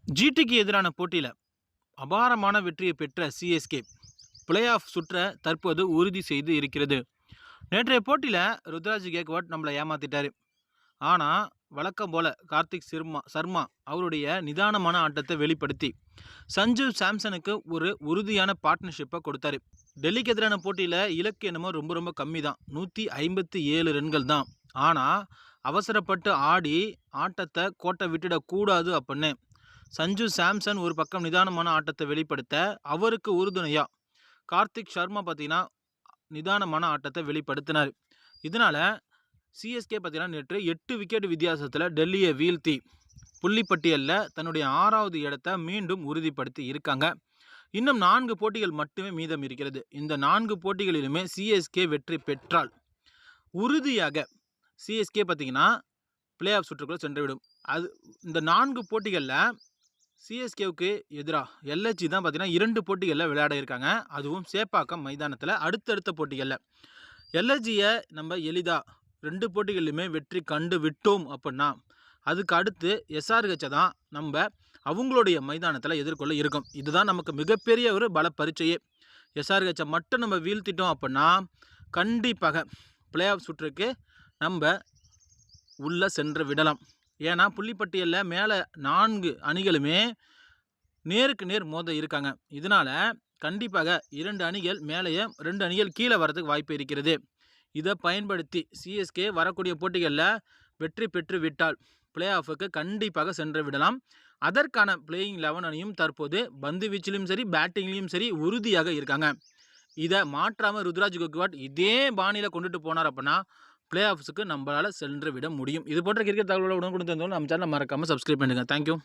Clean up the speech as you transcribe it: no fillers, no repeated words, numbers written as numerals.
ஜிடிக்கு எதிரான போட்டியில் அபாரமான வெற்றியை பெற்ற சிஎஸ்கே பிளே ஆஃப் சுற்ற தற்போது உறுதி செய்து இருக்கிறது. நேற்றைய போட்டியில் ருத்ராஜ் கேக்வாட் நம்மளை ஏமாத்திட்டாரு. ஆனால் வழக்கம் போல கார்த்திக் சர்மா அவருடைய நிதானமான ஆட்டத்தை வெளிப்படுத்தி சஞ்சு சாம்சனுக்கு ஒரு உறுதியான பார்ட்னர்ஷிப்பை கொடுத்தாரு. டெல்லிக்கு எதிரான போட்டியில் இலக்கு என்னமோ ரொம்ப ரொம்ப கம்மி தான், 157 ரன்கள் தான். ஆனால் அவசரப்பட்டு ஆடி ஆட்டத்தை கோட்டை விட்டுடக்கூடாது அப்படின்னு சஞ்சு சாம்சன் ஒரு பக்கம் நிதானமான ஆட்டத்தை வெளிப்படுத்த, அவருக்கு உறுதுணையாக கார்த்திக் சர்மா பார்த்தீங்கன்னா நிதானமான ஆட்டத்தை வெளிப்படுத்தினார். இதனால் சிஎஸ்கே பார்த்தீங்கன்னா நேற்று 8 விக்கெட் வித்தியாசத்தில் டெல்லியை வீழ்த்தி புள்ளிப்பட்டியலில் தன்னுடைய 6வது இடத்தை மீண்டும் உறுதிப்படுத்தி இருக்காங்க. இன்னும் 4 போட்டிகள் மட்டுமே மீதம் இருக்கிறது. இந்த 4 போட்டிகளிலுமே சிஎஸ்கே வெற்றி பெற்றால் உறுதியாக சிஎஸ்கே பார்த்தீங்கன்னா பிளே ஆஃப் சுற்றுக்குள்ளே சென்றுவிடும். இந்த 4 போட்டிகளில் சிஎஸ்கேவுக்கு எதிராக எல்ஹெச்சி தான் பார்த்தீங்கன்னா 2 போட்டிகளில் விளையாட இருக்காங்க. அதுவும் சேப்பாக்கம் மைதானத்தில். அடுத்தடுத்த போட்டிகளில் எல்ஹெச்சியை நம்ம எளிதாக 2 போட்டிகளிலுமே வெற்றி கண்டு விட்டோம் அப்படின்னா அதுக்கு அடுத்து எஸ்ஆர்ஹெச்சை தான் நம்ம அவங்களுடைய மைதானத்தில் எதிர்கொள்ள இருக்கும். இதுதான் நமக்கு மிகப்பெரிய ஒரு பல பரீட்சையே. எஸ்ஆர்ஹெச்சை மட்டும் நம்ம வீழ்த்திட்டோம் அப்படின்னா கண்டிப்பாக பிளே ஆஃப் சுற்றுக்கு நம்ம உள்ளே சென்று விடலாம். ஏன்னா புள்ளிப்பட்டியலில் மேலே 4 அணிகளுமே நேருக்கு நேர் மோத இருக்காங்க. இதனால் கண்டிப்பாக 2 அணிகள் மேலேயே 2 அணிகள் கீழே வரதுக்கு வாய்ப்பு இருக்கிறது. இதை பயன்படுத்தி சிஎஸ்கே வரக்கூடிய போட்டிகளில் வெற்றி பெற்று விட்டால் பிளே ஆஃபுக்கு கண்டிப்பாக சென்று விடலாம். அதற்கான பிளேயிங் 11 அணியும் தற்போது பந்து வீச்சிலும் சரி பேட்டிங்லேயும் சரி உறுதியாக இருக்காங்க. இதை மாற்றாமல் ருத்ராஜ் கேக்வாட் இதே பாணியில் கொண்டுட்டு போனார் அப்படின்னா பிளே ஆஃப்ஸுக்கு நம்மளால் சென்று விட முடியும். இது போன்ற கிரிக்கெட் தகவலோட உடனுக்குடன் தெரிந்து நம்ம சேனலை மறக்காமல் சப்ஸ்கிரைப் பண்ணுங்கள். தேங்க்யூ.